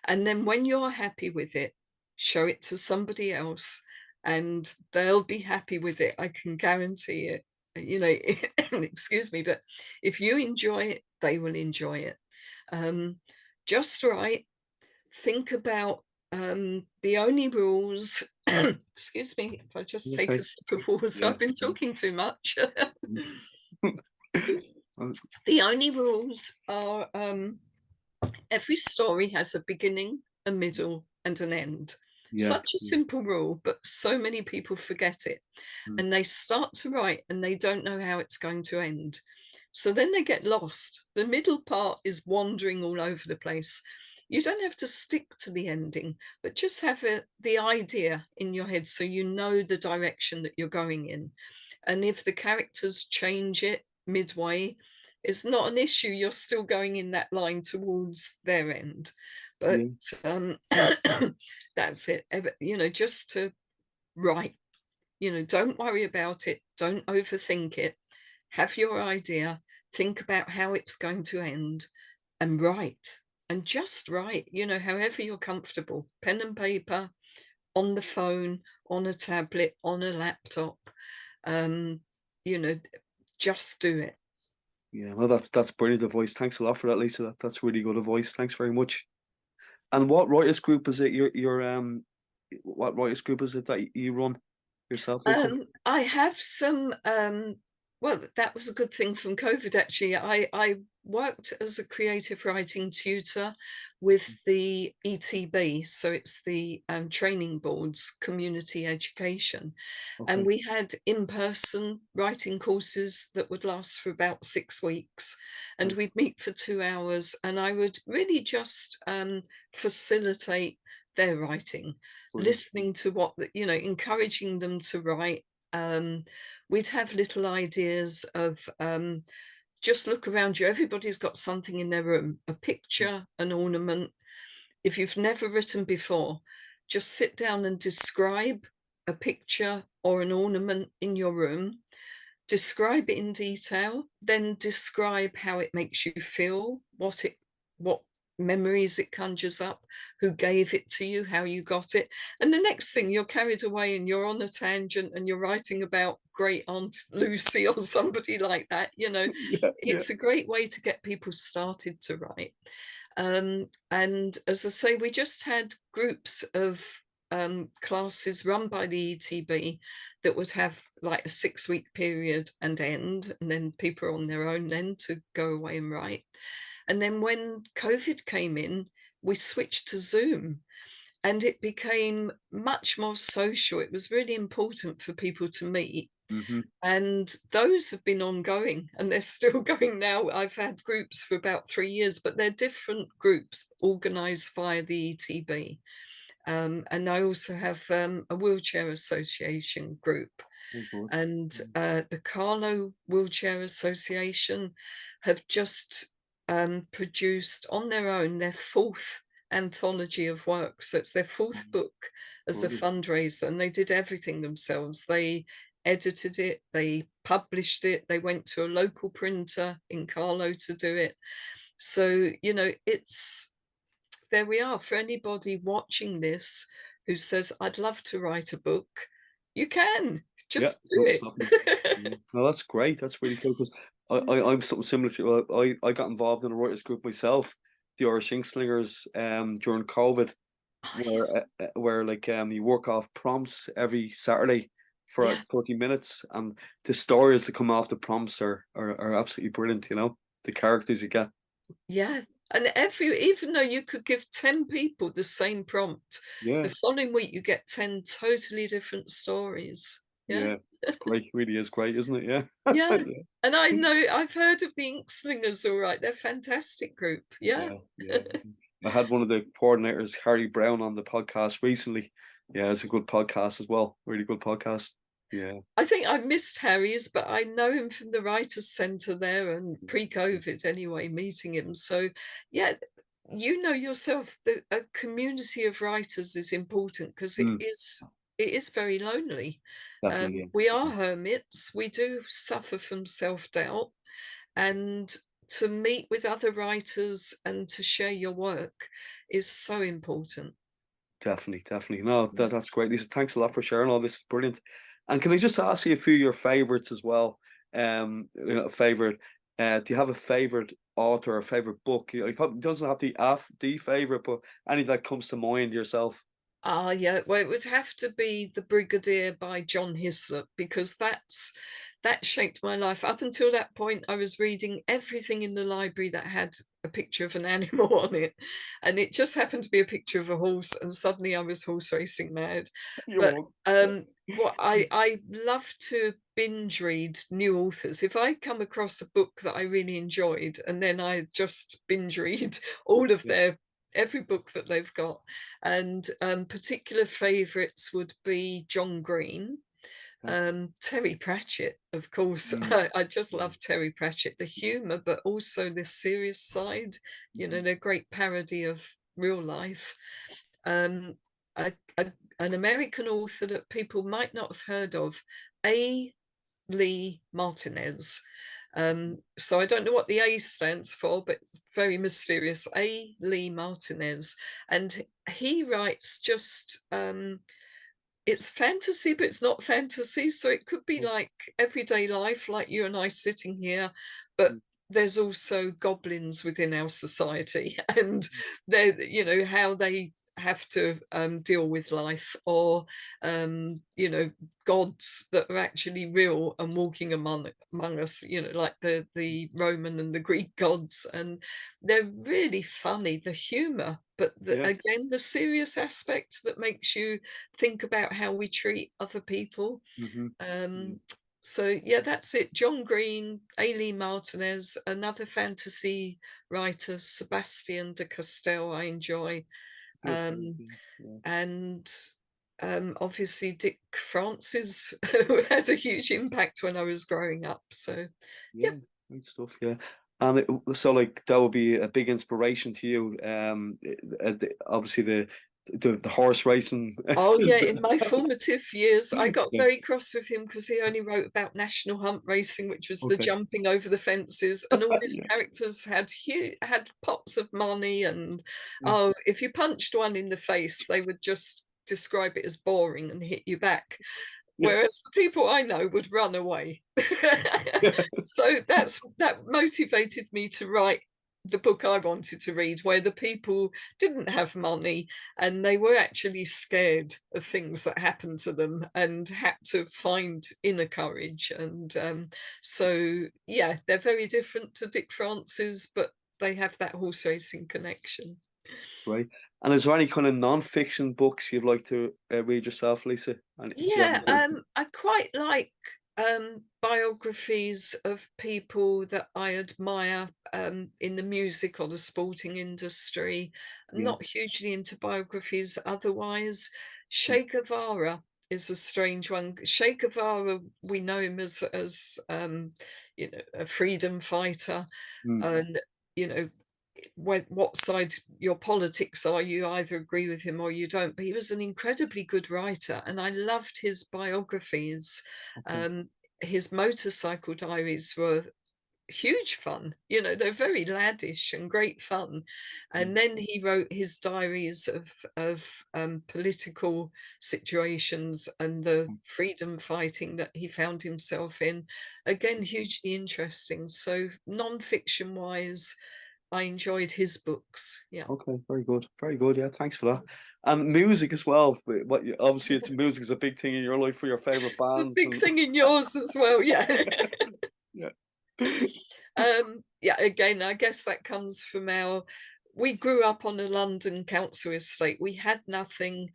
And then when you're happy with it, show it to somebody else and they'll be happy with it, I can guarantee it. You know, excuse me, but if you enjoy it, they will enjoy it. um, just right. Think about the only rules. Excuse me, if I just take a Okay. sip of water, Yeah. I've been Yeah. talking too much. Mhm. Uh, The only rules are Every story has a beginning, a middle, and an end. Yeah. Such a simple rule, but so many people forget it. Mm. And they start to write and they don't know how it's going to end. So then they get lost. The middle part is wandering all over the place. You don't have to stick to the ending, but just have the idea in your head so you know the direction that you're going in. And if the characters change it midway, it's not an issue. You're still going in that line towards their end. But Yeah. that's it. Just to write, don't worry about it. Don't overthink it. Have your idea. Think about how it's going to end and write. And just write, however you're comfortable. Pen and paper, on the phone, on a tablet, on a laptop. Um, you know, just do it. Yeah, well, that's brilliant advice. Thanks a lot for that, Lisa. That's really good advice. Thanks very much. And what writers group is it? What writers group is it that you run yourself, Lisa? I have some, well, that was a good thing from COVID, actually. I worked as a creative writing tutor with the ETB, so it's the Training Board's community education. And Okay. we had in-person writing courses that would last for about 6 weeks. And Right. we'd meet for 2 hours, and I would really just facilitate their writing, Brilliant. listening to encouraging them to write. Um, we'd have little ideas of just look around you. Everybody's got something in their room, a picture, an ornament. If you've never written before, just sit down and describe a picture or an ornament in your room. Describe it in detail, then describe how it makes you feel, what memories it conjures up, who gave it to you, how you got it. And the next thing, you're carried away and you're on a tangent and you're writing about great Aunt Lucy or somebody like that. Yeah, yeah. It's a great way to get people started to write. And as I say, we just had groups of classes run by the ETB that would have like a 6 week period and end, and then people are on their own then to go away and write. And then when COVID came in, we switched to Zoom and it became much more social. It was really important for people to meet. Hmm. And those have been ongoing and they're still going now. I've had groups for about 3 years, but they're different groups organized via the ETB. And I also have a wheelchair association group. Oh, good. And the Carlo Wheelchair Association have just produced on their own their fourth anthology of work. So it's their fourth book as a Brilliant. fundraiser, and they did everything themselves. They edited it, they published it, they went to a local printer in Carlo to do it. So, it's there we are. For anybody watching this who says, I'd love to write a book, you can Yeah, just do not it. stopping. Yeah. No, that's great. That's really cool because I'm something similar to you. I got involved in a writers group myself, the Irish Ink Slingers, during COVID, Oh, yes. where like you work off prompts every Saturday for Yeah, 30 minutes, and the stories that come off the prompts are absolutely brilliant. The characters you get. yeah. And even though you could give 10 people the same prompt, Yeah, the following week you get 10 totally different stories. Yeah. yeah, it's great. Really is great, isn't it? Yeah, Yeah. yeah. And I know I've heard of the Ink Slingers, all right. They're a fantastic group. Yeah. Yeah, yeah. I had one of the coordinators, Harry Brown, on the podcast recently. Yeah, it's a good podcast as well. Really good podcast. Yeah. I think I missed Harry's, but I know him from the Writers' Centre there and pre-COVID anyway, meeting him. So, yeah, you know yourself that a community of writers is important because it Mm, is very lonely. definitely. We Yeah. are hermits. We do suffer from self-doubt, and to meet with other writers and to share your work is so important. Definitely, definitely. No, that's great, Lisa. Thanks a lot for sharing all this. Brilliant. And can I just ask you a few of your favorites as well? Favorite. Do you have a favorite author or favorite book? It probably doesn't have to be the favorite, but any that comes to mind yourself. Ah, yeah. Well, it would have to be The Brigadier by John Hislop because that's that shaped my life. Up until that point, I was reading everything in the library that had a picture of an animal on it, and it just happened to be a picture of a horse, and suddenly I was horse racing mad. You But won't. what I love to binge read new authors. If I come across a book that I really enjoyed, and then I just binge read all of Yeah. their every book that they've got. And particular favorites would be John Green, Yeah. Terry Pratchett, of course. Mm, I just yeah. love Terry Pratchett, the humor, but also the serious side. You know, Mhm. the great parody of real life. Um, an American author that people might not have heard of, A. Lee Martinez. So I don't know what the A stands for, but it's very mysterious. A. Lee Martinez, and he writes just it's fantasy, but it's not fantasy. So it could be Yeah. like everyday life, like you and I sitting here, but Mm, there's also goblins within our society, and they're, you know, how they have to deal with life, or gods that are actually real and walking among us, you know, like the Roman and the Greek gods. And they're really funny, the humor, but yeah. again, the serious aspect that makes you think about how we treat other people. Hmm. Yeah. Um, so yeah, that's it. John Green, Aileen Martinez, another fantasy writer, Sebastian de Castell, I enjoy, Good. um, Yeah. Yeah. and obviously Dick Francis had a huge impact when I was growing up. So yeah, Yeah, great stuff. Yeah, and so like that would be a big inspiration to you. Obviously the horse racing. oh yeah, in my formative years, I got Yeah. very cross with him because he only wrote about national hunt racing, which was the Okay. jumping over the fences, and all his Yeah. characters had pots of money, and Yeah. oh, if you punched one in the face, they would just describe it as boring and hit you back. Yeah. Whereas the people I know would run away. So that motivated me to write the book I wanted to read, where the people didn't have money and they were actually scared of things that happened to them and had to find inner courage. And so, yeah, they're very different to Dick Francis, but they have that horse racing connection. Right. And is there any kind of non-fiction books you'd like to read yourself, Lisa? And do you have Yeah, any? I quite like biographies of people that I admire in the music or the sporting industry. Yeah. Not hugely into biographies otherwise. Mm, Che Guevara is a strange one. Che Guevara, we know him as you know, a freedom fighter, mm, and you know, what side your politics are, you either agree with him or you don't. But he was an incredibly good writer, and I loved his biographies. okay. Um, his motorcycle diaries were huge fun. You know, they're very laddish and great fun. Mm, And then he wrote his diaries of political situations and the mm, freedom fighting that he found himself in. Again, hugely interesting. So non-fiction wise, I enjoyed his books. Yeah. okay. Very good. Very good. Yeah. Thanks for that. And music as well. Obviously it's music is a big thing in your life for your favorite It's a bands big and thing in yours as well. Yeah. yeah. Yeah, again, I guess that comes from our, we grew up on a London council estate. We had nothing,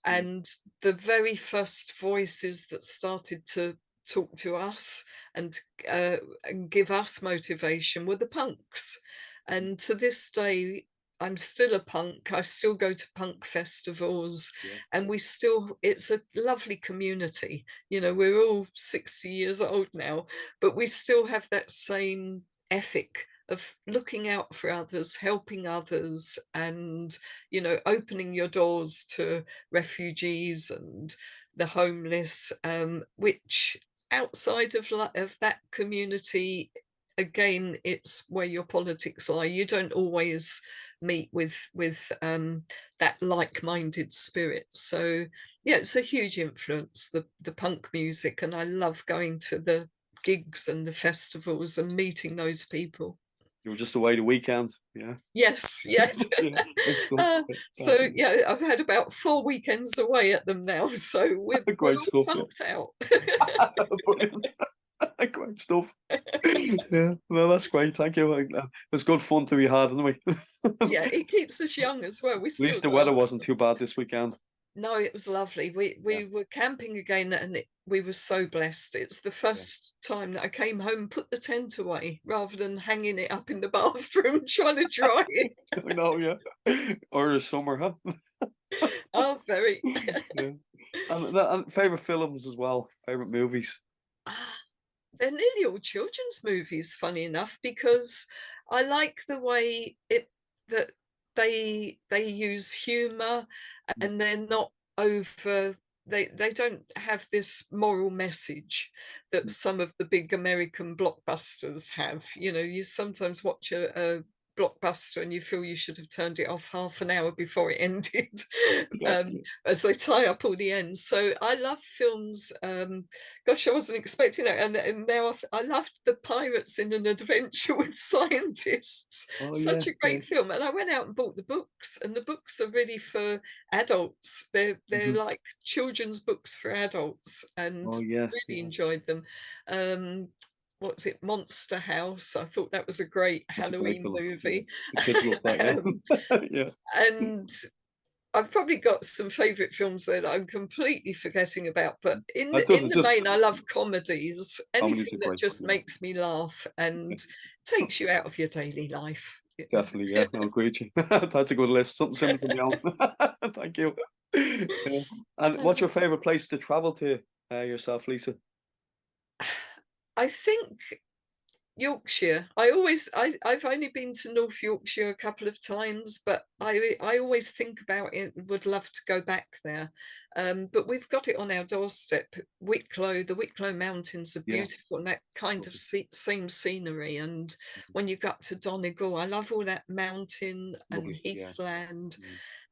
Mm, and the very first voices that started to talk to us and and give us motivation were the punks. And to this day, I'm still a punk. I still go to punk festivals, yeah. and we still, it's a lovely community. You know, we're all 60 years old now, but we still have that same ethic of looking out for others, helping others, and you know, opening your doors to refugees and the homeless, which outside of that community, again, it's where your politics lie. You don't always meet with that like-minded spirit. So yeah, it's a huge influence, the punk music, and I love going to the gigs and the festivals and meeting those people. You were just away the weekend. Yeah. Yes, yes. Yeah. Good stuff. So yeah, I've had about 4 weekends away at them now, so we're Great all stuff. Yeah. punked out. Brilliant. Great stuff. Yeah, no, that's great. Thank you. It was good fun to be had, anyway. At Yeah, it keeps us young as well. We still least the got weather wasn't too bad this weekend. no, it was lovely. Yeah, We were camping again, and we were so blessed. It's the yeah. first time that I came home and put the tent away rather than hanging it up in the bathroom trying to dry it. I know, yeah. Or summer, huh? Oh, very. Yeah. And favorite films as well. Favorite movies. Ah, they're nearly all children's movies, funny enough, because I like the way it that they use humor, and they're not over. They don't have this moral message that some of the big American blockbusters have. You know, you sometimes watch a blockbuster and you feel you should have turned it off half an hour before it ended, Yeah, as they tie up all the ends. So I love films. Gosh, I wasn't expecting that, and now I loved The Pirates in an Adventure with Scientists. oh yeah, Such a yeah. great film, and I went out and bought the books, and the books are really for adults. They're Hmm. like children's books for adults, and Oh yeah, really yeah. enjoyed them. Um, what's it, Monster House? I thought that was a great That's a great Halloween film. Yeah, movie. the kids love that. um, Yeah, yeah. and I've probably got some favourite films there that I'm completely forgetting about, but It in doesn't the just main, I love comedies, comedies anything are that great. just Yeah, makes me laugh and takes you out of your daily life. definitely. Yeah, I'll agree with you. That's a good list. Something similar to my own. Thank you. Yeah. And what's your favorite place to travel to yourself, Lisa? I think Yorkshire. I've only been to North Yorkshire a couple of times, but I always think about it and would love to go back there. But we've got it on our doorstep. Wicklow, the Wicklow Mountains are Yeah, beautiful, and that kind of same scenery. And when you go up to Donegal, I love all that mountain and lovely. Yeah. heathland.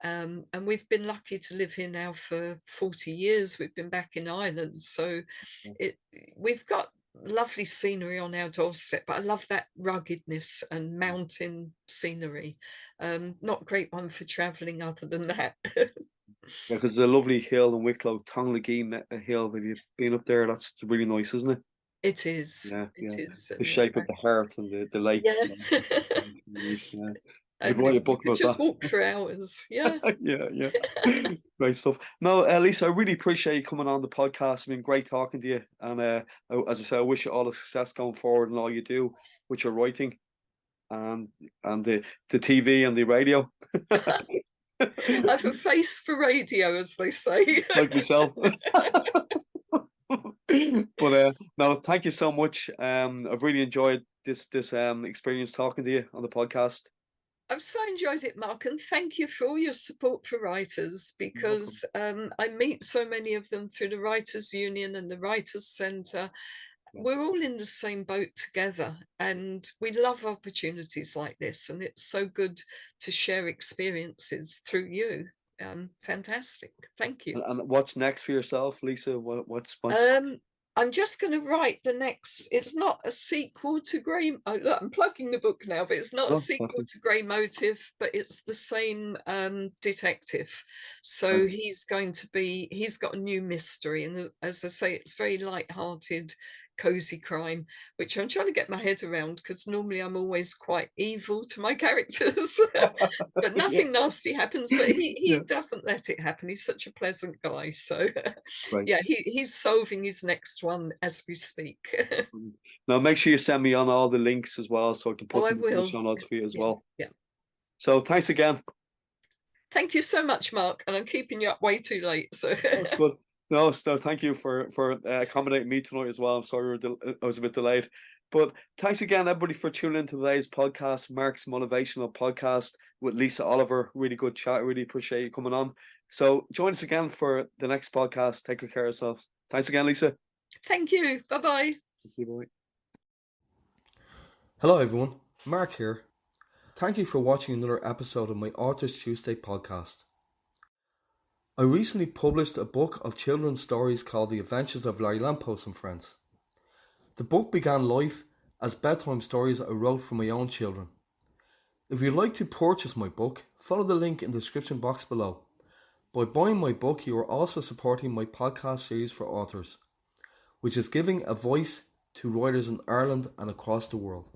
Mm. And we've been lucky to live here now for 40 years. We've been back in Ireland, so Yeah. it we've got lovely scenery on our doorstep, but I love that ruggedness and mountain scenery. Not a great one for traveling other than that. Yeah, because there's a lovely hill in Wicklow, Tonglagee Hill. Have you been up there? That's really nice, isn't it? It is, Yeah, it yeah. is. The And shape of the heart and the lake. yeah. Yeah, it's really nice, yeah. I could And write a you book could about just that. walk for hours. Yeah. Yeah, yeah. Great stuff. No, Lisa, I really appreciate you coming on the podcast. It's been great talking to you. And as I said, I wish you all the success going forward and all you do with your writing and the TV and the radio. I've a face for radio, as they say. Like myself. But no, thank you so much. I've really enjoyed this experience talking to you on the podcast. I've so enjoyed it, Mark, and thank you for all your support for writers, You're welcome. because I meet so many of them through the Writers Union and the Writers Centre. Yeah. We're all in the same boat together, and we love opportunities like this, and it's so good to share experiences through you. Fantastic. Thank you. And what's next for yourself, Lisa? What's Um, I'm just going to write the next. It's not a sequel to Grey. Oh, look, I'm plugging the book now, but it's not a oh, sequel okay. to Grey Motive, but it's the same detective. Right. So he's got a new mystery, and as I say, it's very light-hearted, cozy crime, which I'm trying to get my head around, because normally I'm always quite evil to my characters. But Yeah, nothing nasty happens, but he yeah, doesn't let it happen. He's such a pleasant guy. So right. yeah, he's solving his next one as we speak. Now make sure you send me on all the links as well, so I can Oh, put I them in the will. show notes for you as Yeah, well. yeah. So thanks again. Thank you so much, Mark, and I'm keeping you up way too late. So Oh, good. No, so thank you for accommodating me tonight as well. I'm sorry I was a bit delayed. But thanks again, everybody, for tuning into today's podcast, Mark's Motivational Podcast with Lissa Oliver. Really good chat. Really appreciate you coming on. So join us again for the next podcast. Take good care of yourselves. Thanks again, Lisa. thank you. Bye-bye. Thank you, bye. Hello, everyone. Mark here. Thank you for watching another episode of my Authors Tuesday podcast. I recently published a book of children's stories called The Adventures of Larry Lamppost and Friends. The book began life as bedtime stories I wrote for my own children. If you'd like to purchase my book, follow the link in the description box below. By buying my book, you are also supporting my podcast series for authors, which is giving a voice to writers in Ireland and across the world.